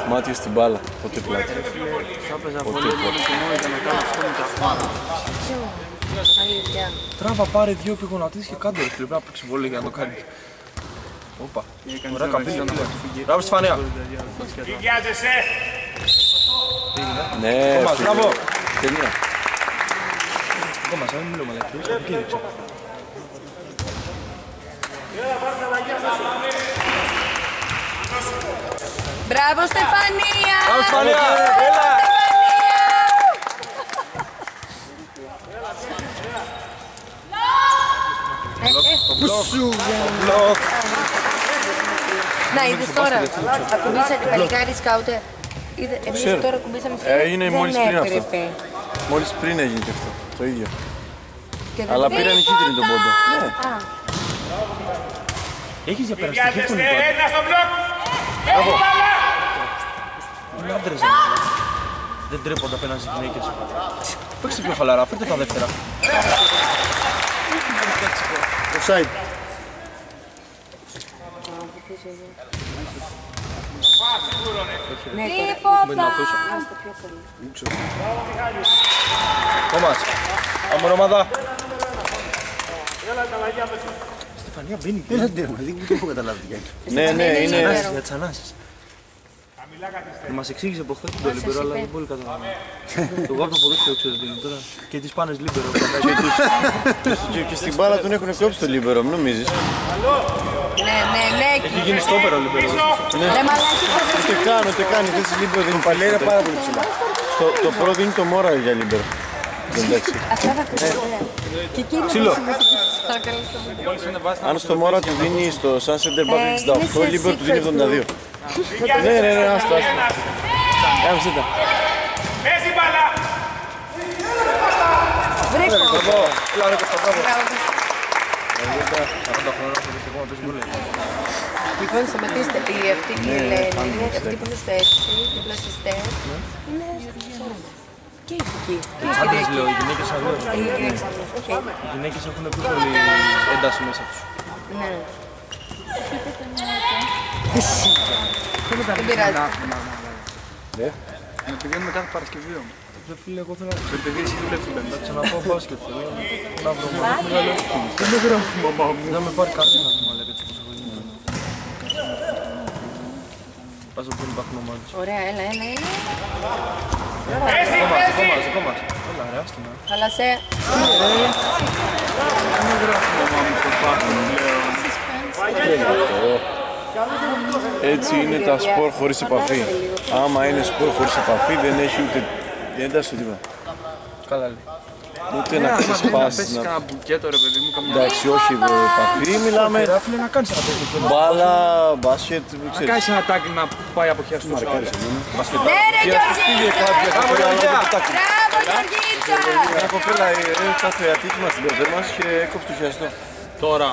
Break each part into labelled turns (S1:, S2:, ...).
S1: Μάτια στην μπάλα, ποτέ πλάτη.
S2: Θα έπαιζα πολύ μόνο και μόνο για να κάνω αυτό με τα φάνα. Τράβα πάρε δύο πηγονατήσεις και κάντε ρε φίλε, πρέπει να παίξει βόλεϊ για να το κάνει. Όπα, ωραία καμπύλια. Μπράβο Στεφανία.
S1: Ναι,
S2: μπράβο.
S1: Τελεία.
S2: Ακόμα σαν μην μιλώ μαλακίες, από εκεί δείξα.
S3: Μπράβο Στεφανία!
S2: Μπράβο Στεφανία! Έλα! Μπλοκ!
S3: Να, είδες τώρα, ακουμπήσατε παλικάρι σκάουτερ. Εμείς τώρα ακουμπήσαμε φίλε,
S1: έγινε μόλις πριν αυτό.
S3: έπρεπε.
S1: Μόλις πριν έγινε και αυτό, το ίδιο.
S3: Και δεν
S1: Αλλά
S3: πήγε.
S1: πήραν οι κίτρινοι τον πόντο. Ναι.
S3: Α,
S2: Έχεις διαπεραστική φωνή τώρα.
S4: Ένα στο μπλοκ!
S2: Μπράβο! Είναι άντρες δεν τρέπονται απέναντι στις γυναίκες. Παίξτε πιο χαλαρά, φέρτε τα δεύτερα.
S1: Offside.
S3: ναι, τώρα.
S2: Με την αφούσα.
S3: Άστα πιο πολύ.
S2: Κόμας. Πάμε ομάδα. Στεφανία μπαίνει.
S5: Δεν έχω καταλάβει τι κάνει.
S1: Ναι, ναι, είναι.
S2: Για τις ανάσεις. Μας εξήγησε από χθες το λίμπερο, αλλά δεν πολύ καταλαβαίνω. Εγώ από το ποδόσφαιρο ξέρω τι είναι τώρα. Και τις πάνες λίμπερο.
S1: Και στην μπάλα τον έχουν κόψει το λίμπερο, μην νομίζεις.
S3: Ναι.
S2: Έχει γίνει στόπερο λίμπερο.
S3: Ρε μαλάκι,
S1: Ούτε καν, ούτε καν, η θέση λίμπερο δεν είναι παλιέρα πάρα πολύ ψηλά. Το πρώτο είναι το Μόρα για λίμπερο. Εντάξει.
S3: αυτά θα κρυβούν. Και εκείνο
S1: Ξύλο.
S3: παρακαλώ.
S1: Αν στο Μόρα του δίνει στο Sun Center Back 68, λίμπερο του δίνει 72. Ναι, άστο. Άμψε τα.
S4: Παίζει μπάλα!
S3: Βρήκω.
S2: Έλα ρε Κώστα, μπράβο. 40 χρόνια στο δυστυχό να παίζει βολέι.
S3: Λοιπόν, σταματήστε. Η αυτή η Ελένη, αυτή που είναι στο 6, δίπλα στις ΤΕΠ, είναι στο 40. Και εκεί.
S2: Οι άντρες λέω, οι γυναίκες αλλιώς.
S3: Οκ.
S2: Οι γυναίκες έχουν πιο πολύ ένταση μέσα τους.
S3: Ναι. Δεν πειράζει.
S5: Να πηγαίνουμε κάθε Παρασκευή όμως.
S2: Δε φίλε, εγώ θέλω
S5: Το παιδί εσύ δουλεύει την Πέμπτη.
S2: να ξαναπάω μπάσκετ. Θέλω να βρω μεγάλο. Δεν με γράφει η μαμά μου. Δεν με πάρει κανένα μου, αλλά έτσι όπως έχω γίνει. Πας όπου δεν υπάρχουν ομάδες.
S3: Ωραία, έλα.
S2: Δικό μας. Έλα ρε, άστονα.
S3: Χαλασέ.
S5: Δεν με γράφει η μαμά μου το πάθο πλέον.
S1: Έτσι είναι τα σπορ χωρίς επαφή. Άμα είναι σπορ χωρίς επαφή δεν έχει ούτε ένταση τίποτα.
S2: Καλά λέει.
S1: Ούτε να
S5: Να
S1: ξεσπάσεις.
S5: πέσει κανένα μπουκέτο ρε παιδί μου, καμιά.
S1: Εντάξει, όχι επαφή, μιλάμε
S2: Ρε φίλε, να κάνεις ένα τέτοιο.
S1: μπάλα, μπάσκετ, δεν
S5: Να
S1: ξέρεις.
S5: κάνεις ένα τάκι να πάει από χέρι στους άλλους.
S3: Ναι ρε
S1: Πήγε κάποια
S3: Γεωργίτσα.
S1: κοπέλα, αλλά δεν πετάκι.
S3: Μπράβο Γεωργίτσα.
S1: Μια κοπέλα κάθε ατύχημα στην παιδεία μας και έκοψε το χιαστό.
S5: Τώρα,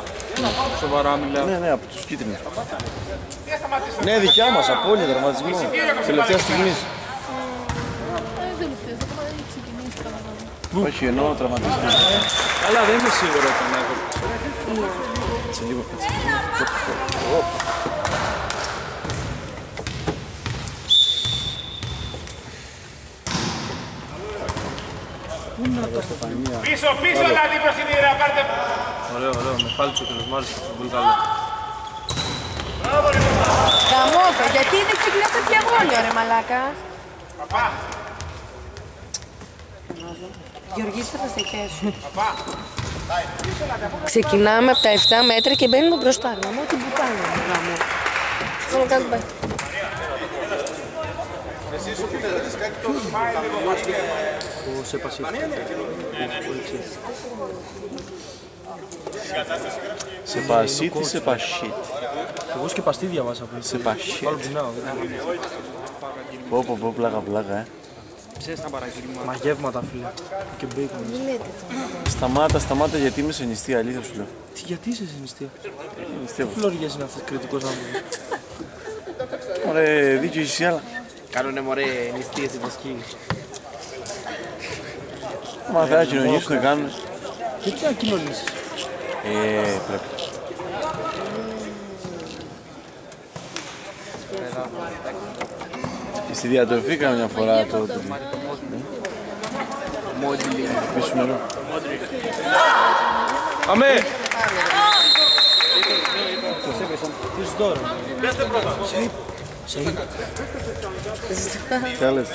S5: σοβαρά μιλάω.
S1: Ναι, από τους κίτρινους. Ναι, δικιά μας, απώλεια, δραματισμό. Τελευταία στιγμής. Όχι, εννοώ τραυματισμό.
S5: Αλλά δεν είμαι σίγουρο ότι τον έχω.
S1: Σε λίγο.
S4: Πίσω κάτι προς την ήρα, πάρτε.
S2: Ωραίο, με φάλτσο τέλος, μ' άρεσε αυτό, πολύ καλό.
S3: Καμότο, γιατί δεν ξεκινάς το διαγώνιο ρε μαλάκα. Γεωργίτσα θα σε χέσω. Ξεκινάμε από τα 7 μέτρα και μπαίνουμε μπροστά. Γαμώ την πουτάνα. Γαμώ. Θέλω να κάνω πάει.
S2: Ο Σεπασίτ.
S1: Σε πασίτ ή σε πασίτ.
S2: Εγώ σκεπαστή διαβάσα πριν.
S1: Σε πασίτ.
S2: Πάλι πεινάω.
S1: Πω, πλάκα.
S5: Ξέρεις τα παραγγείλματα.
S2: Μαγεύματα φίλε. Και μπέικον.
S3: Μην λέτε το.
S1: Σταμάτα γιατί είμαι σε νηστεία, αλήθεια σου λέω.
S2: Γιατί είσαι στην νηστεία.
S1: Νηστεία.
S2: Τι φλωριές είναι αυτές κριτικός άνθρωπος.
S1: Ωραία, δίκιο εσύ άλλα.
S5: Κάνουνε μωρέ νηστείες στην Βοσκή.
S1: Μα θα κοινωνήσουν, κάνουν.
S2: Γιατί να κοινωνήσεις.
S1: Πρέπει. Και στη διατροφή κάνω μια φορά το... Πίσω νερό.
S2: Αμέ! Τι σου τώρα.
S1: Τι άλλες.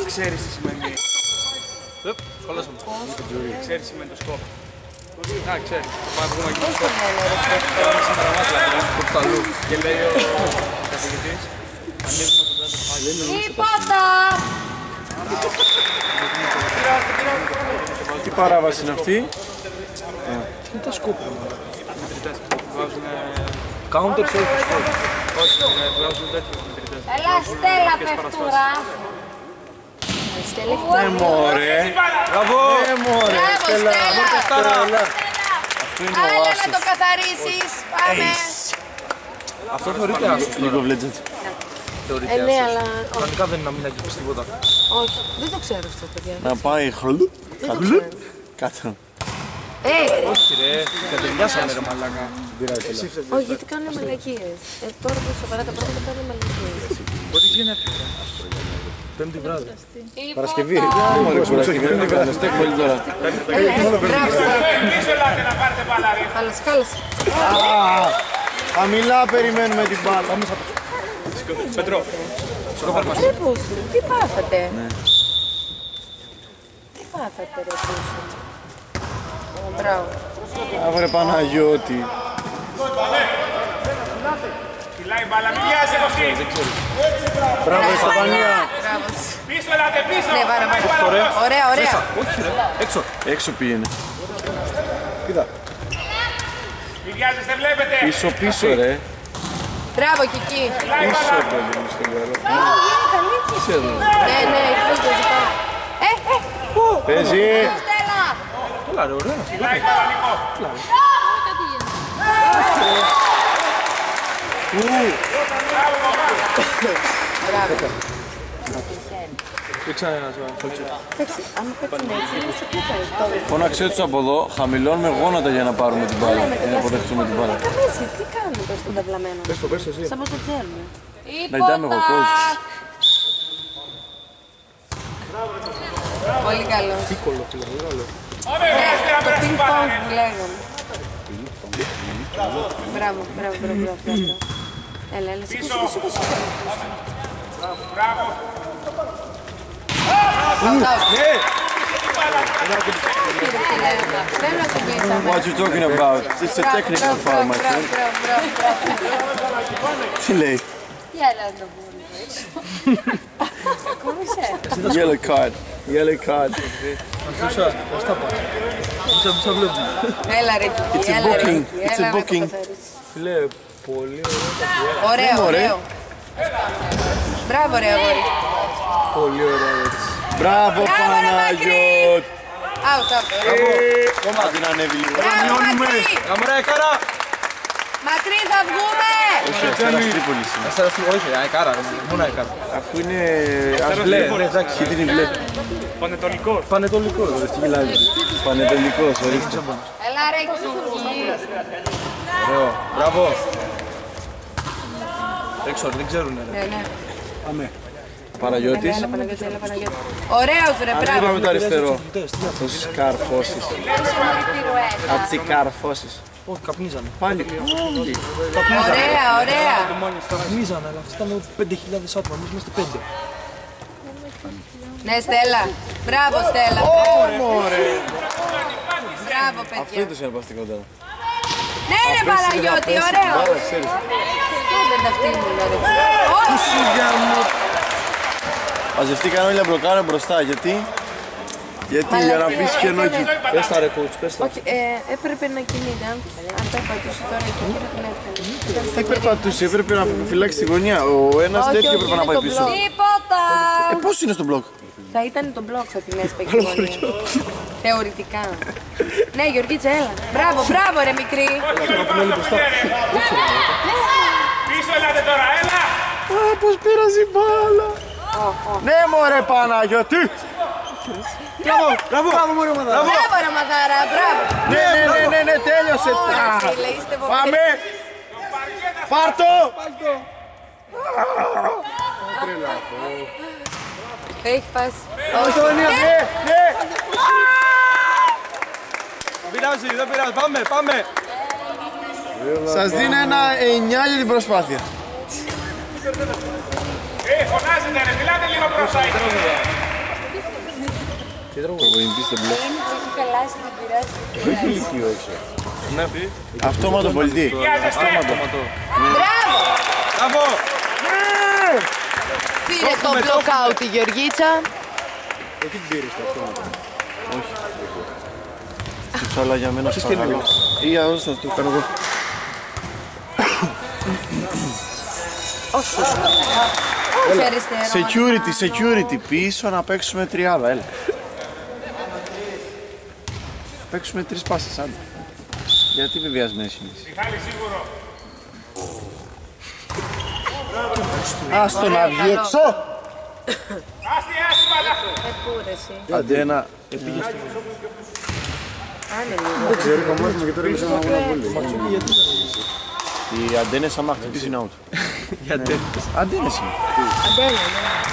S5: Ξέρεις τι σημαίνει. Σχολάσαμε. Ξέρεις τι σημαίνει το σκόπ. Α, ξέρεις. Θα πάμε βγούμε εκεί στο σκόπ. Και λέει ο καθηγητής. Ανοίγουμε τον κάτω πάλι.
S3: Τίποτα!
S1: Τι παράβαση είναι αυτή.
S2: Τι είναι τα σκόπ.
S5: Μετρητές. Βάζουν...
S2: Counter σε όλους τους σκόπ.
S5: Όχι, βγάζουν τέτοιους μετρητές.
S3: Έλα Στέλλα παιχτούρα.
S1: Μωρέ.
S2: Μπράβο!
S1: Μωρέ.
S3: Μπράβο Στέλλα.
S1: Αυτό είναι ο
S3: Άλλα να
S1: άσος.
S3: το καθαρίσεις. Πάμε.
S2: Αυτό θεωρείται άσος.
S1: League of Legends.
S2: Θεωρείται
S3: Ναι,
S2: άσος.
S3: αλλά
S2: Κανονικά δεν είναι να μην αγγίξεις τίποτα.
S3: όχι. Δεν το ξέρω αυτό, παιδιά.
S1: Να πάει χλου.
S3: Δεν το ξέρω.
S1: Κάτω.
S2: Όχι ρε, κατεβιάσαμε ρε μαλάκα.
S3: Όχι, γιατί κάνουν μαλακίες. Τώρα που σοβαρά τα πράγματα κάνουν μαλακίες.
S5: Πότε γίνεται.
S2: Πέμπτη βράδυ.
S1: Παρασκευή. Μωρέ, Παρασκευή δεν κάνω. Στέκουμε όλοι τώρα.
S3: Μπράβο.
S4: Πίσω ελάτε να πάρετε μπάλα, ρε.
S3: Χάλασε, χάλασε.
S1: Χαμηλά περιμένουμε την μπάλα.
S5: Πετρό.
S3: Ρε Πούστη, τι πάθατε. Τι πάθατε ρε Πούστη. Μπράβο.
S1: Άβρε Παναγιώτη.
S4: Κυλάει μπάλα, μην πιάζει Κωστή.
S1: Μπράβο Στεφανία.
S3: Μπράβο.
S4: Πίσω ελάτε, πίσω.
S3: Ναι, βάρα μας. Ωραία, ωραία.
S2: Όχι ρε, έξω.
S1: Έξω πήγαινε.
S4: Μην βιάζεστε, βλέπετε.
S1: Πίσω πίσω ρε.
S3: Μπράβο και εκεί.
S4: Κυλάει
S1: Πίσω
S4: μπάλα.
S1: παιδί μου στον καλό.
S3: Ναι, ναι, εκεί
S1: Παίζει.
S3: Στέλλα.
S2: Έλα ρε, ωραία.
S4: Κυλάει μπάλα, Νικό.
S3: Μπράβο.
S2: Ρίξανε ένα χολτσό.
S3: Εντάξει, άμα παίξουν έτσι, είμαστε πιο καλοί.
S1: Φώναξε τους από εδώ, χαμηλώνουμε γόνατα για να πάρουμε την μπάλα. Για να αποδεχτούμε την μπάλα.
S3: Καμέσης, τι κάνουμε τώρα στον ταυλαμένο.
S2: Πες το, πες το εσύ.
S3: Σαν πως το ξέρουμε.
S1: Να κοιτάμε εγώ coach.
S3: Πολύ καλό.
S2: Πίκολο, φιλαρό.
S4: Ωραία, ορίστε να
S3: Το
S4: περάσει
S3: ping
S4: μπάλα,
S3: pong
S4: ρε.
S3: που λέγανε. Μπράβο, μπράβο, μπράβο. Έλα, έλα, σήκω, σήκω, σήκω.
S4: Μπράβο.
S3: Δεν ακουμπήσαμε.
S1: What you talking about? It's a technical foul, my friend. Τι λέει?
S3: Τι άλλα να το πούμε έξω. Ακούμησε.
S1: Yellow card. Yellow card.
S2: Αφήσα, πώς τα πάω. Μισά βλέπουμε.
S3: Έλα ρε
S1: It's
S3: Κiki,
S1: a
S3: έλα ρε
S1: booking.
S3: Κiki,
S1: It's a
S3: έλα να το
S1: booking.
S3: καθαρίσεις.
S2: Φίλε, πολύ ωραία.
S3: Ωραίο,
S1: ωραίο.
S3: ωραίο. Μπράβο ρε αγόρι.
S2: Πολύ ωραία έτσι.
S1: Μπράβο
S3: Μπράβο, ρε,
S1: Παναγιώτη.
S3: Out, out.
S1: Κόμμα την ανέβει λίγο.
S3: Μπράβο Μακρύ.
S2: Αμρά, κάρα!
S3: Μακρύ θα βγούμε.
S1: Όχι, Αστέρας Τρίπολης είναι.
S2: Αστέρας του, όχι, κάρα, μόνο κάρα.
S1: Αφού είναι...
S2: Μπλε, ναι, εντάξει.
S1: Κίτρινη μπλε.
S5: Πανετολικός.
S2: Πανετολικό, ρε, τι γελάει.
S1: Πανετολικός, ορίστε.
S3: Έλα ρε Κiki.
S2: Ωραίο, μπράβο. Έξω, δεν ξέρουνε, ρε.
S3: Ναι, ναι.
S1: Παναγιώτης.
S3: Έλα Παναγιώτη, έλα Παναγιώτη. Ωραίος ρε,
S1: Αν
S3: μπράβο.
S1: είπαμε το αριστερό.
S2: Τες, τι
S1: Το σκαρφώσεις. Θα τσικαρφώσεις.
S2: όχι, καπνίζανε.
S1: Πάλι.
S3: Ωραία, ωραία.
S2: Καπνίζανε, αλλά αυτοί ήταν 5.000 άτομα, εμείς είμαστε 5.
S3: Ναι, Στέλλα. Μπράβο, Στέλλα.
S1: Μωρέ.
S3: Μπράβο,
S1: Αυτό
S3: παιδιά.
S1: είναι το συναρπαστικό τώρα.
S3: Ναι, ρε Παναγιώτη, ωραίο. Δεν τα φτύνουν, ρε. Όχι.
S1: Μαζευτήκαν όλοι να μπλοκάρουν μπροστά. Γιατί για να πεις κενόκι.
S2: Πες τα ρε coach, πες τα.
S3: Όχι, έπρεπε να κινείται. Αν τα πατούσε τώρα εκεί, δεν την έκανε.
S1: Τι περπατούσε, έπρεπε να φυλάξει τη γωνία. Ο ένας τέτοιο έπρεπε να πάει πίσω.
S3: Τίποτα.
S1: Πώς είναι στο μπλοκ.
S3: Θα ήταν το μπλοκ, θα την έσπαγε η γωνία. Θεωρητικά. Ναι, Γεωργίτσα, έλα. Μπράβο, μπράβο, ρε μικρή.
S4: Πίσω ελάτε τώρα, έλα.
S1: Πώς πέρασε η μπάλα. Ναι μωρέ Παναγιώτη.
S2: Μπράβο,
S3: Μπράβο, ρε Μαδάρα, μπράβο.
S1: Ναι, τέλεια. Τέλειωσε.
S3: Φίλε, είστε
S1: Πάμε. Πάρ' το.
S3: Έχει πάσει.
S1: Αντώνιο, ναι.
S2: Δεν πειράζει, δεν πειράζει. Πάμε.
S1: Σας δίνω ένα 9 για την προσπάθεια.
S4: Φωνάζετε ρε, μιλάτε λίγο μπροστά εκεί.
S1: Προπονητής στο μπλοκ.
S3: Έχει χαλάσει την πειράζει.
S1: Αυτόματο πολιτή.
S3: Μπράβο! Πήρε το blockout η Γεωργίτσα.
S1: Όχι την πήρες το αυτόματο. Όχι. Αλλά για μένα σπαγαλό. Ή για όσο το κάνω εγώ.
S3: Όχι αριστερό.
S1: Security πίσω να παίξουμε τριάδα, έλα. Παίξουμε 3 πάσες, άντε. Γιατί βεβαιασμένες είναι.
S4: Μιχάλη σίγουρο.
S1: Άστο να βγει έξω!
S4: Άστη μπαλά.
S3: Επούρεση.
S1: Αντένα.
S3: Άνε λίγο.
S1: Δεν ξέρω, κομμάτια και τώρα είναι ένα μονοπόλιο. Οι αντένες άμα χτυπήσει είναι out.
S2: Οι αντένες.
S1: Αντένες είναι.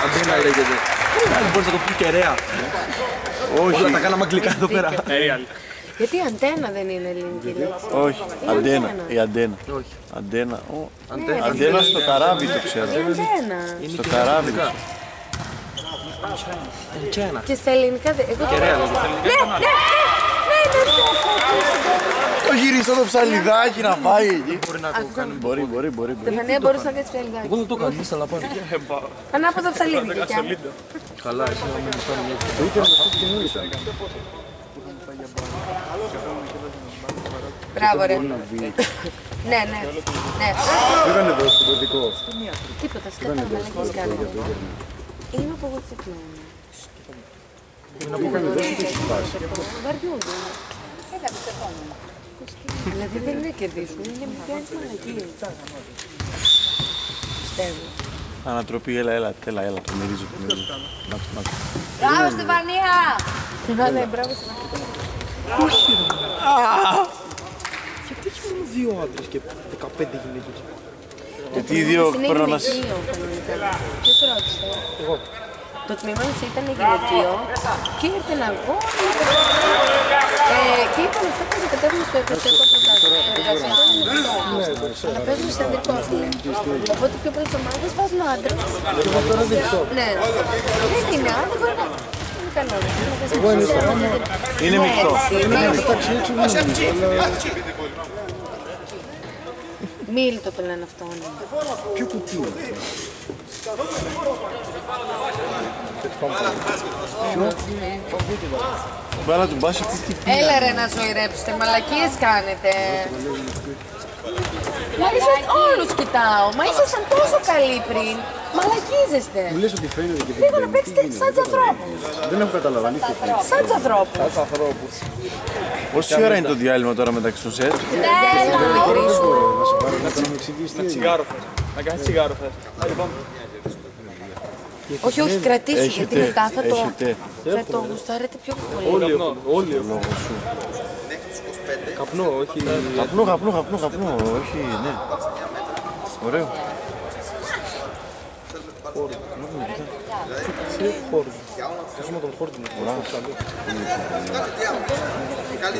S2: Αντένα λέγεται. Μπορείς να το πει κεραία.
S1: Όχι.
S2: Όλα τα κάναμε αγγλικά εδώ πέρα.
S3: Γιατί αντένα δεν είναι ελληνική λέξη.
S1: Όχι. Αντένα. Η αντένα.
S2: Όχι.
S1: Αντένα.
S3: Ναι,
S1: Αντένα στο καράβι το ξέρω.
S3: Η αντένα.
S1: Στο καράβι το ξέρω.
S2: Αντένα.
S3: Και στα ελληνικά δεν...
S2: Κεραία λέγεται.
S1: Το γυρίσω το ψαλιδάκι να πάει εκεί.
S2: Μπορεί να το κάνει.
S1: Μπορεί.
S3: Στεφανία, μπορείς να κάνεις ψαλιδάκι.
S2: Εγώ δεν το κάνω, ήθελα να πάω.
S3: Ανάποδα ψαλίδι, δικιά μου.
S2: Καλά, εσύ να μην κάνω μια.
S3: Μπράβο ρε. Ναι.
S1: Ήταν εδώ στο κωδικό.
S3: Τίποτα, σκατά, μαλακές κάνω. Είμαι απογοητευμένη. Βαριούνται. Δηλαδή δεν είναι να κερδίσουν, είναι να πιάνεις μαλακίες. Πιστεύω.
S1: Ανατροπή, έλα, το μυρίζω.
S3: Μπράβο Στεφανία! Ναι, μπράβο Στεφανία.
S2: Γιατί έχει μόνο 2 άντρες και 15 γυναίκες.
S1: Γιατί οι δύο πρέπει να...
S3: Ποιος ρώτησε?
S2: Εγώ.
S3: Το τμήμα μας ήταν γυναικείο και ήρθε ένα αγόρι και είπαμε φέτος να κατέβουμε στο 20ο αλλά παίζουμε σε αντρικό φίλε. Οπότε πιο πολλές ομάδες βάζουν άντρες. Ναι. Δεν είναι άδικο, είναι κανόνα.
S1: Είναι μεικτό.
S3: Μίλτο το λένε αυτό.
S1: Ποιο κουτί είναι Μπάλα του μπάσκετ, τι πει.
S3: Έλα ρε να ζωηρέψετε, μαλακίες κάνετε. Μα όλους κοιτάω, μα ήσασταν τόσο καλοί πριν. Μαλακίζεστε.
S1: Μου λες ότι φαίνεται και
S3: Λίγο να παίξετε σαν τους ανθρώπους.
S1: δεν έχω καταλαβαίνει.
S3: Σαν τους ανθρώπους.
S1: Πόση ώρα είναι το διάλειμμα τώρα μεταξύ των σετ?
S3: Διάλειμμα να μικρήσουμε.
S2: Να τσιγάρο θες. Να κάνεις τσιγάρο θες. Άντε πάμε.
S3: Όχι, όχι, κρατήσου γιατί μετά θα
S1: Έχετε.
S3: το γουστάρετε πιο πολύ.
S2: Όλοι. Καπνό, όχι.
S1: Καπνό, όχι, ναι. Ωραίο.
S2: Χόρδι. Θέσουμε τον Χόρδι να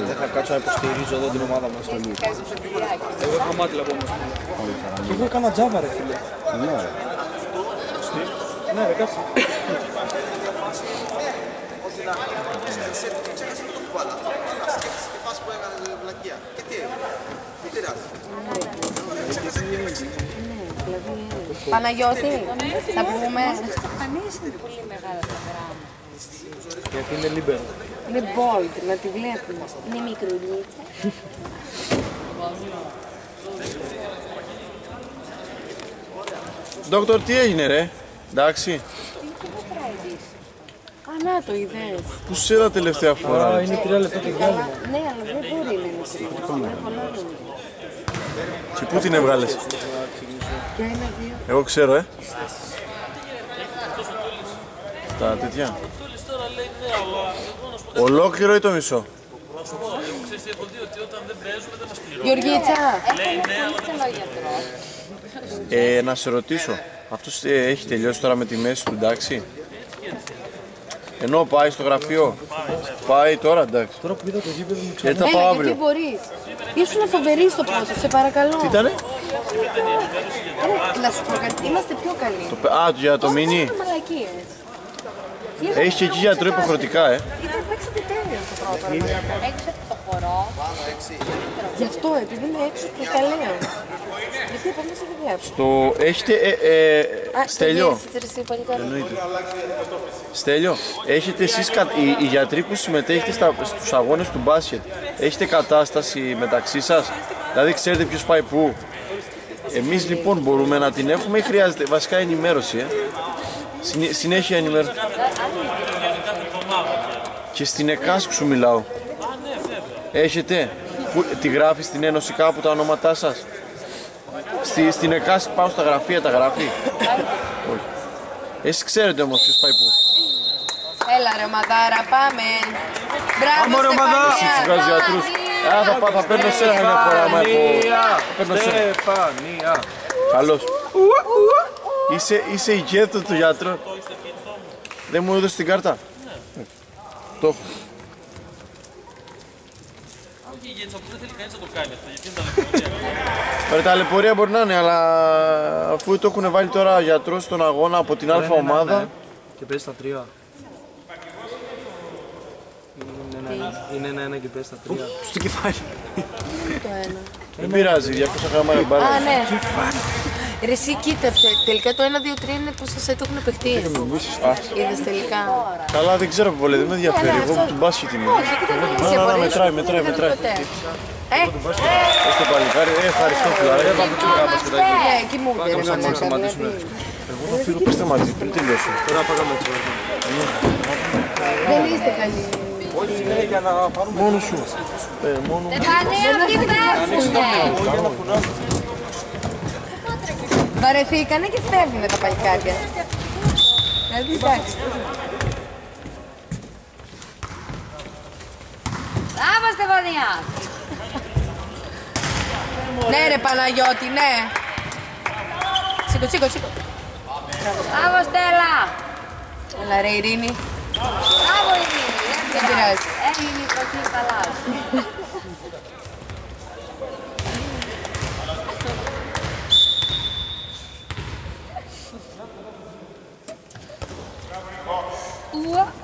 S2: δεν θα κάτσω να υποστηρίζω εδώ την ομάδα μας. Εγώ έχω μάτια από όμως. Και εγώ έκανα τζάβα ρε φίλε. Ναι ρε κάτσε.
S3: Παναγιώτη, θα πούμε.
S6: Πολύ μεγάλα τα γράμματα.
S2: Γιατί είναι λίμπερο.
S3: Είναι bold, να τη βλέπουμε. Είναι μικρουλίτσα.
S1: Δόκτωρ, τι έγινε ρε? Εντάξει.
S3: Α, να το είδες.
S1: Πού σε είδα τελευταία φορά?
S2: Είναι 3 λεπτά το διάλειμμα.
S3: Ναι, αλλά δεν μπορεί να είναι μικρή. Είναι πολλά νομίζω.
S1: Και πού την έβγαλες?
S3: Ποια είναι δύο.
S1: Εγώ ξέρω, Τα τέτοια. Ολόκληρο ή το μισό?
S3: Γεωργίτσα.
S1: Να σε ρωτήσω, αυτός έχει τελειώσει τώρα με τη μέση του, εντάξει? Ενώ πάει στο γραφείο, πάει τώρα, εντάξει?
S2: Τώρα που είδα το γήπεδο μου
S1: Γιατί θα πάω αύριο.
S3: Γιατί μπορείς. Ήσουν φοβερή στο πρώτο, σε παρακαλώ.
S1: Τι ήτανε?
S3: Να σου πω κάτι, είμαστε πιο καλοί.
S1: Για το μίνι.
S3: Είναι μαλακίες.
S1: Έχει και εκεί γιατρό υποχρεωτικά,
S3: Παίξατε τέλειο στο πρώτο.
S6: Έξω από το χορό.
S3: Γι' αυτό, επειδή είναι έξω και τα λέω. Γιατί από μέσα δεν βλέπω.
S1: Έχετε, Στέλιο.
S3: Εννοείται.
S1: Στέλιο, έχετε εσείς, οι γιατροί που συμμετέχετε στους αγώνες του μπάσκετ, έχετε κατάσταση μεταξύ σας? Δηλαδή ξέρετε ποιος πάει πού? Εμείς λοιπόν μπορούμε να την έχουμε ή χρειάζεται βασικά ενημέρωση? Συνέχεια ενημέρωση. Και στην ΕΚΑΣΚ σου μιλάω. Έχετε? Τη γράφει στην Ένωση κάπου τα ονόματά σας? Στην ΕΚΑΣΚ πάω στα γραφεία, τα γράφει? Όχι. Εσείς ξέρετε όμως ποιος πάει πού.
S3: Έλα ρε Μαδάρα, πάμε. Μπράβο
S1: Εσύ τους βγάζεις γιατρούς. Θα παίρνω σένα μια φορά.
S2: Στεφανία.
S1: Καλώς. Είσαι ηγέτο του γιατρού. Δεν μου έδωσε την κάρτα? Το έχω.
S5: Όχι, γιατί δεν θέλει κανείς να το κάνει αυτό, γιατί είναι ταλαιπωρία.
S1: Ταλαιπωρία μπορεί να είναι, αλλά αφού το έχουν βάλει τώρα γιατρός στον αγώνα από την Α ομάδα.
S2: Και παίζει στα 3. Είναι ένα και παίζει στα 3. Στο κεφάλι.
S3: Το ένα.
S1: Δεν πειράζει, 200 γραμμάρια μπάρα.
S3: Α, ναι. Ρε εσύ κοίταξε, τελικά το 1-2-3 είναι πως σας το έχουν παιχτεί. Είδες τελικά.
S1: Καλά, δεν ξέρω που βολεύει, δεν με ενδιαφέρει. Εγώ του μπάσκετ είμαι.
S3: Όχι, κοίτα να
S1: μετράει. Ως το παλικάρι, ευχαριστώ φιλαράκια.
S3: Εκεί μου πήρες.
S1: Εγώ θα φύγω, πες σταματήσει πριν τελειώσω.
S2: Τώρα πάγαμε έτσι.
S3: Δεν είστε καλοί.
S1: Μόνο σου. Μόνο.
S3: Βαρεθήκανε και φεύγουνε τα παλικάρια. Δηλαδή εντάξει.
S6: Μπράβο Στεφανία.
S3: Ναι ρε Παναγιώτη, ναι. Σήκω.
S6: Μπράβο Στέλλα.
S3: Έλα ρε Ειρήνη.
S6: Μπράβο Ειρήνη.
S3: Δεν πειράζει.
S6: Έγινε η βροχή καλά.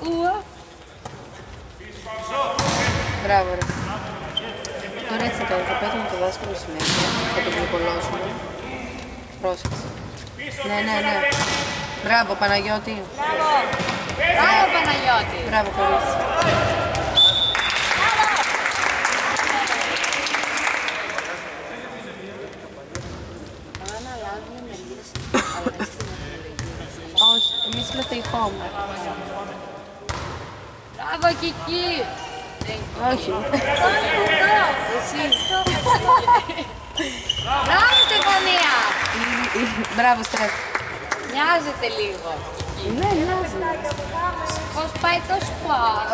S6: Ουα.
S3: Μπράβο ρε. Τώρα έτσι θα κάνω, θα πέτουμε το δάσκαλο συνέχεια. Θα το γλυκολώσουμε. Πρόσεξε. Ναι. Μπράβο Παναγιώτη.
S6: Μπράβο Παναγιώτη.
S3: Μπράβο κορίτσι. Όχι, εμείς είμαστε η home.
S6: Μπράβο Κική.
S3: Όχι.
S6: Μπράβο Στεφανία.
S3: Μπράβο Στεφ.
S6: Μοιάζεται λίγο.
S3: Ναι, μοιάζει.
S6: Πώς πάει το σπορ.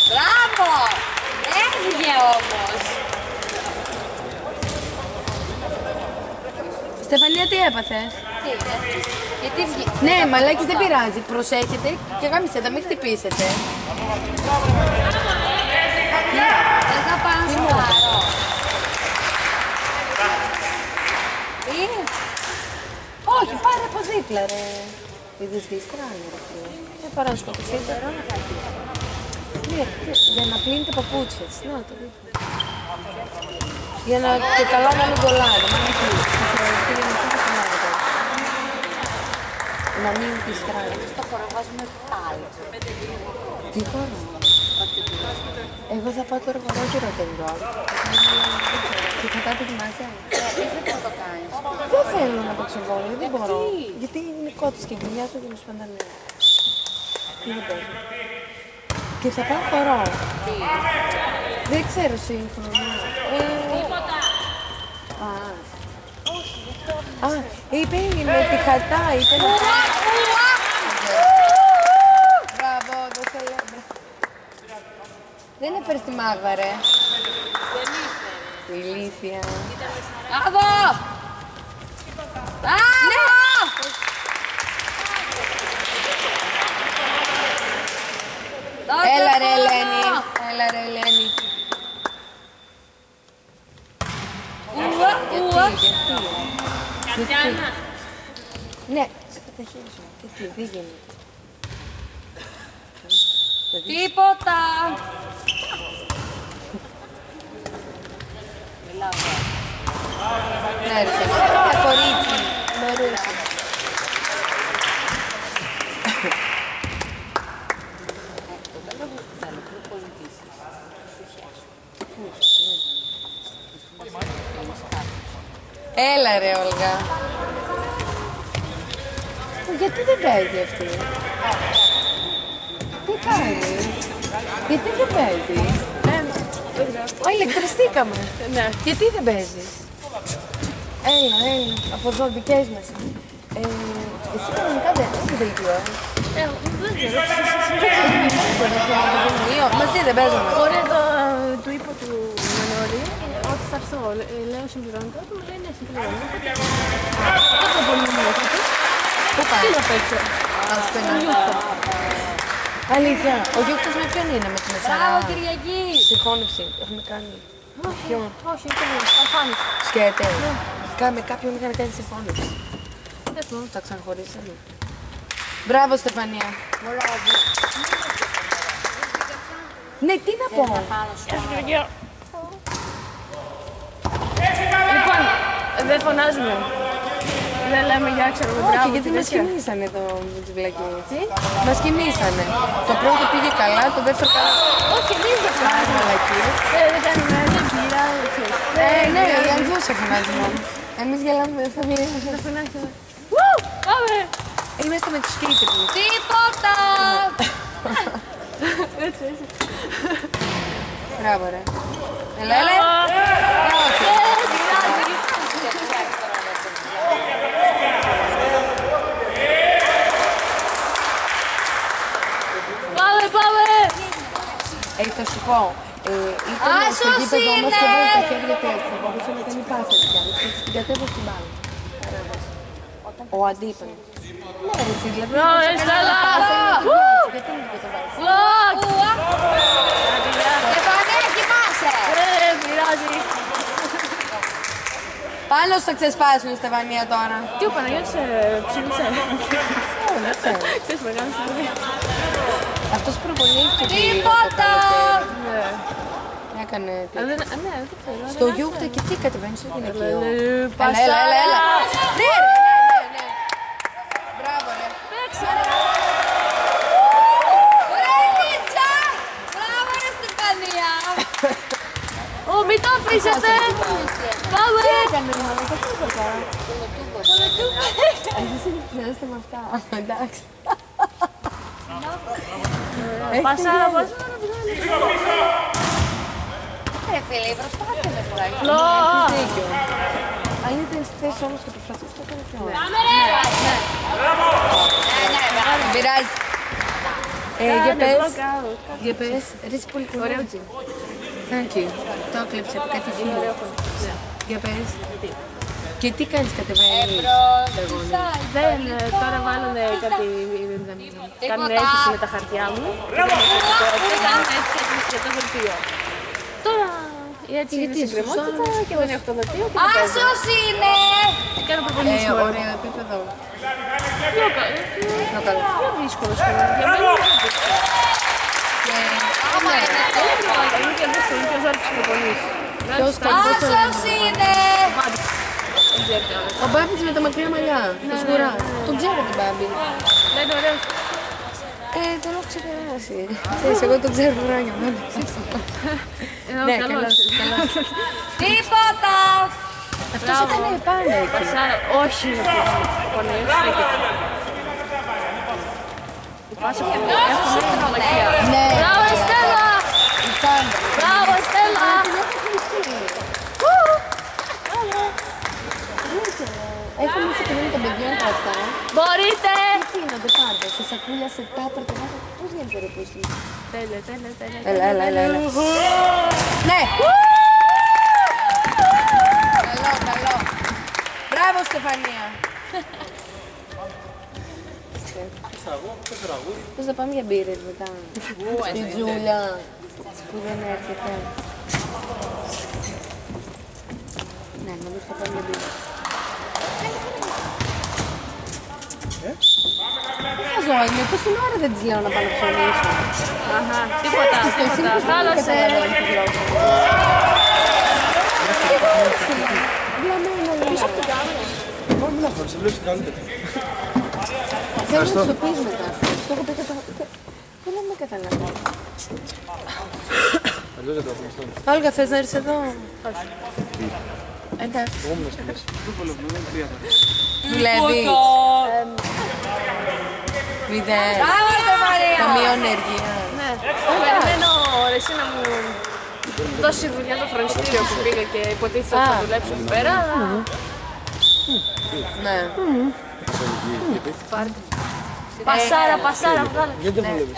S6: Μπράβο. Έφυγε όμως.
S3: Στεφανία, τι έπαθες?
S6: Γιατί βγήκε.
S3: Ναι, μαλάκι δεν πειράζει. Προσέχετε και γάμισε τα, μην χτυπήσετε.
S6: Δεν θα πάω να σου πάρω.
S3: Όχι, πάρε από δίπλα ρε. Είδες δύσκολα, ρε φίλε. Δεν παρά να σκοτωθείτε. Ναι, για να πλύνετε παπούτσες. Να, το δίπλα. Για να και καλά να μην κολλάνε, να μην να μην πιστράει.
S6: Στο χώρο βάζουμε πάλι.
S3: Τι χώρο? Εγώ θα πάω τώρα εγώ και ρωτέντο. Και θα πάω τη μάζα.
S6: Δεν θα το κάνεις.
S3: Δεν θέλω να παίξω βόλεϊ, δεν μπορώ. Γιατί είναι κότης και γυνιά του και μου σπαντανέ. Δεν παίζω. Και θα πάω χορό. Δεν ξέρω σύγχρονο. είπε με τη χαρτά, είπε να... έφερες τη μάγδα, ρε. Ηλίθεια.
S6: Άδω! Άδω!
S3: Έλα ρε Ελένη. Έλα ρε Ελένη.
S6: Κατιάνα.
S3: Ναι, τα χέρια σου. Γιατί, δεν γίνεται.
S6: Τίποτα.
S3: Ναι ρε, κορίτσι. Μωρούσα. Έλα ρε Όλγα. Γιατί δεν παίζει αυτή. Τι κάνει. Γιατί δεν παίζει. Ηλεκτριστήκαμε. Ναι. Γιατί δεν παίζεις. Έλα, από εδώ δικές μας. Εσύ κανονικά δεν έχεις δελτίο. Μαζί δεν παίζαμε.
S7: Ωραία, του είπα του Μανώλη ότι θα έρθω. Λέω συμπληρώνω του, μου λέει ναι, συμπληρώνω. Δεν θα μπορούμε να έρθω.
S3: Πού πάει.
S7: Τι να παίξω.
S3: Αλήθεια, ο Γιώκτος με ποιον είναι, με την Εσάρα.
S6: Μπράβο Κυριακή.
S3: Συγχώνευση, έχουμε κάνει.
S7: Όχι, δεν είναι. Αφάνης.
S3: Σκέτε. Με κάποιον είχαν κάνει συγχώνευση. Τα ξαναχωρίσαμε. Μπράβο Στεφανία. Ναι, τι να πω.
S7: Λοιπόν, δεν φωνάζουμε. Δεν λέμε για ξέρω με μπράβο.
S3: Όχι, γιατί μας κοιμήσανε το τζιβλακί. Μας κοιμήσανε. Το πρώτο πήγε καλά, το δεύτερο καλά.
S7: Όχι, δεν είναι φωνάζουμε. Δεν κάνουμε ένα πειρά,
S3: Ναι, η Ανδούσα φωνάζει μόνο. Εμείς γελάμε στα μία.
S7: Πάμε!
S3: Είμαστε με τους κίτρινους.
S6: Τίποτα.
S7: Έτσι, έτσι.
S3: Μπράβο ρε. Έλα, έλα.
S7: Πάμε, πάμε!
S3: Θα σου πω. Ήταν στο γήπεδο μας και βάλε τα χέρια του έτσι. Θα μπορούσε να κάνει πάσα της κάνεις και την κατέβω στην μπάλα. Ο αντίπαλος. Ναι ρε εσύ, δηλαδή.
S7: Στέλλα!
S3: Γιατί μην το βάλεις.
S7: Φλοκ!
S6: Στεφανία, κοιμάσαι.
S7: Πειράζει.
S3: Πάνω θα ξεσπάσουν η Στεφανία τώρα.
S7: Τι ο Παναγιώτης ψήφισε. Ξέρεις μεγάλη σημασία.
S3: Αυτός προπονήθηκε.
S6: Τίποτα.
S3: Έκανε
S7: Ναι, δεν ξέρω.
S3: στο γιούχτα και τι κατεβαίνει στο γυναικείο.
S7: Πασάρα.
S3: Έλα. Ναι. Μπράβο ρε.
S6: Ωραία πίτσα. Μπράβο ρε Στεφανία.
S7: Ω, μην το αφήσετε. Πάμε.
S3: Έκανε ρε μάνα, το τίποτα. Εσείς συνηθιζέστε με αυτά. Εντάξει.
S7: Πασάρα.
S6: Ρε φίλε, η προσπάθεια δεν φοράει.
S3: Έχεις δίκιο. Αν ήταν στη θέση όμως και προσπαθείς, το έκανε πιο ωραία. Δεν πειράζει. Για πες, ρίτσι πολύ κουρό.
S7: Ωραίο τζιν.
S3: Thank you. Το έκλεψε από κάτι φίλο. Για πες. Και τι κάνεις κατεβαίνεις.
S7: Δεν, τώρα βάλανε κάτι. Κάνουν αίτηση με τα χαρτιά μου. Κάνουν αίτηση για το δελτίο. Τώρα η αίτηση είναι συγκρεμότητα και δεν έχω το δελτίο.
S6: Άσος είναι.
S7: Κάνω προπονήσεις μόνο.
S3: Ωραίο επίπεδο.
S7: Πιο καλό. Πιο δύσκολο σχολείο. Για μένα είναι δύσκολο. Είναι και δύσκολο, είναι και ζόρι της προπονήσεις.
S6: Άσος είναι.
S7: Δεν ξέρω τι άλλο.
S3: Ο Μπάμπης με τα μακριά μαλλιά. Το σκουρά. Τον ξέρω τον Μπάμπη.
S7: Λένε ωραίος.
S3: Τον έχω ξεπεράσει. Ξέρεις, εγώ τον ξέρω χρόνια. Ναι, καλός.
S6: Τίποτα.
S3: Αυτός ήταν πάντα εκεί.
S7: Πασάρα, όχι είναι προπονήσεις. Η πάσα που έχουμε είναι μαλακία.
S3: Ναι.
S7: Μπράβο Στέλλα!
S3: Η πάντα.
S7: Μπράβο Στέλλα!
S3: Έχουμε σε κοινωνία των παιδιών αυτά.
S7: Μπορείτε!
S3: Τι γίνονται πάντως. σακούλια σε τάπερ και βάζω. Πώς γίνεται ρε πούστη.
S7: Τέλεια, τέλεια, τέλεια.
S3: Έλα. Ναι! Καλό. Μπράβο Στεφανία. Πώς θα πάμε για μπύρες μετά. Στη Τζούλια που δεν έρχεται. Ναι, νομίζω θα πάμε για μπύρες. Ζωή, πόση ώρα δεν της λέω να πάω να ψωνίσω.
S7: Αχα, τίποτα. Χάλασε.
S3: Πίσω από την κάμερα.
S2: Πάμε να χωρίς, βλέπεις καλύτερα.
S3: Θέλω να σου πεις μετά. Το έχω πει και το... Δεν με καταλαβαίνω.
S2: Αλλιώς δεν το έχουμε στον.
S3: Όλγα, θες να έρθεις εδώ. Εντάξει.
S2: Εγώ ήμουν στη μέση.
S3: Δουλεύεις. Μηδέν. Ταμείο ενέργεια.
S7: Ναι. Περιμένω ρε εσύ να μου δώσει δουλειά το φροντιστήριο που πήγα και υποτίθεται ότι θα δουλέψω εκεί πέρα.
S3: Ναι.
S7: Πασάρα, βγάλε.
S2: Γιατί δεν δουλεύεις.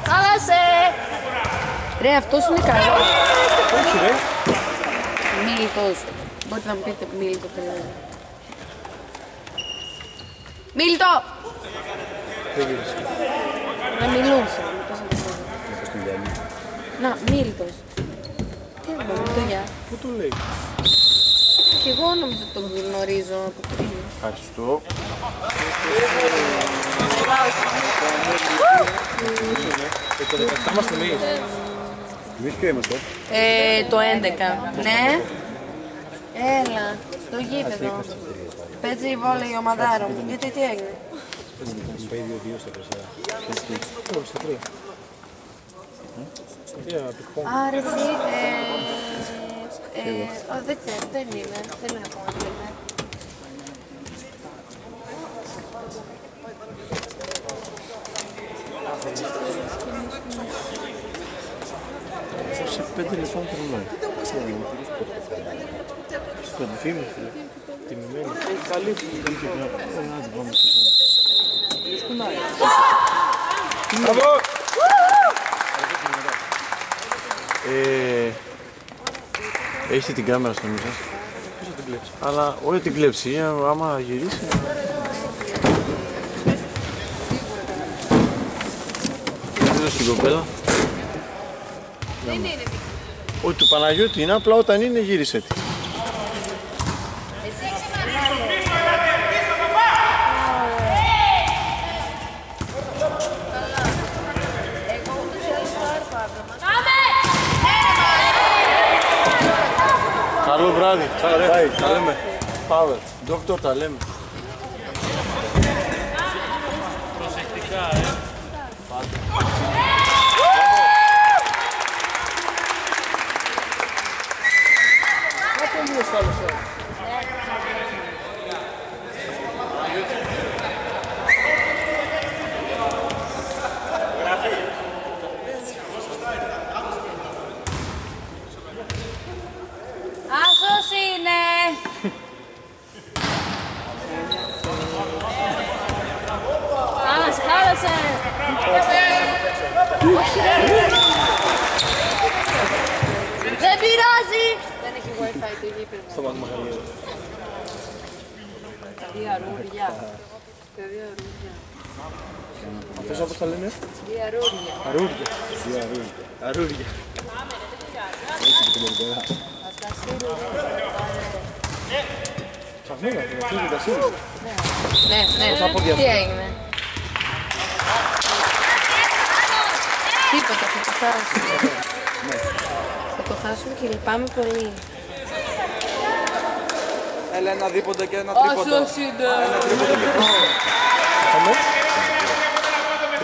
S7: Χάλασε.
S3: Ρε, αυτός είναι καλό.
S2: Όχι ρε.
S3: Μίλητος. Μπορείτε να μου πείτε Μίλητο τελείως. Μίλητο! Να μιλούσε. Να, Μίλητος. Τι είναι το γεια.
S2: Πού το λέει.
S3: Κι εγώ νομίζω ότι τον γνωρίζω από πριν.
S1: Ευχαριστώ.
S2: Το 17 είμαστε εμείς.
S1: Εμείς ποιο είμαστε.
S3: Το 11. Ναι. Έλα, στο γήπεδο. Παίζει η βόλεϊ η ομαδάρα μου. Γιατί τι έγινε.
S2: Πάει 2-2 στα 4. Στα 3. Στα 3 πικπών.
S3: Άρα εσύ, δεν ξέρω, δεν είναι. Δεν είναι ακόμα τι είναι.
S1: Σε 5 λεπτά τρελάει. Σκοτωθήμη φίλε.
S2: Τιμημένη. Έχει καλή φίλη.
S1: Μπράβο! Έχετε την κάμερα στο νου σας.
S2: Ποιος θα την κλέψει.
S1: Αλλά όχι την κλέψει, άμα γυρίσει. Δεν στην κοπέλα. Όχι του Παναγιώτη είναι, απλά όταν είναι γύρισε τη. Καλό βράδυ. Τα λέμε. Power. Doctor, τα λέμε. Προσεκτικά,
S6: Άσος είναι.
S7: Χάλασε.
S6: Δεν πειράζει.
S3: Δεν έχει wifi το γήπεδο.
S2: Στο μάτι μαχαριέδο.
S3: Διαρρούρια.
S2: Αυτός όπως τα λένε.
S3: Διαρρούρια.
S2: Αρούρια. Αρούρια. Ξαφνικά, την τα σύρια.
S3: Ναι. Τι έγινε. Τίποτα, θα το χάσουμε. Θα το χάσουμε και λυπάμαι πολύ.
S5: Έλα ένα δίποντα και ένα τρίποντα.
S3: Άσος είναι.
S5: Ένα τρίποντα μικρό.
S2: Πάμε.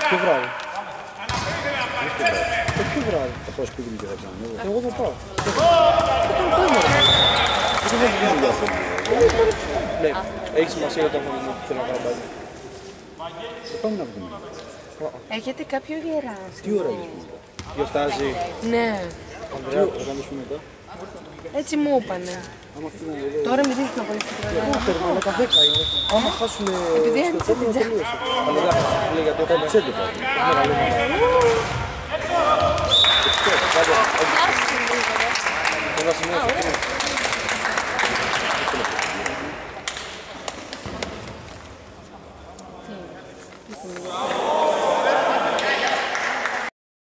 S2: Ποιο βράδυ. Ποιο βράδυ.
S1: Θα πάω σπίτι μου και θα ξανανεύω.
S2: Εγώ θα πάω.
S1: Δεν θα βγει για αυτό.
S2: Ναι, έχει σημασία όταν θέλω να κάνω πάλι.
S1: Θα πάμε να βγούμε.
S3: Έχετε κάποιο γεράσι.
S1: Τι ώρα είναι.
S2: Γιορτάζει.
S3: Ναι.
S1: Ανδρέα, θα κάνεις μετά.
S3: Έτσι μου είπανε. Τώρα μην δείχνει να πολύ
S2: Άμα χάσουν
S3: επειδή άνοιξε την τσέπη.
S2: λέει γιατί όταν τσέντε
S3: Τι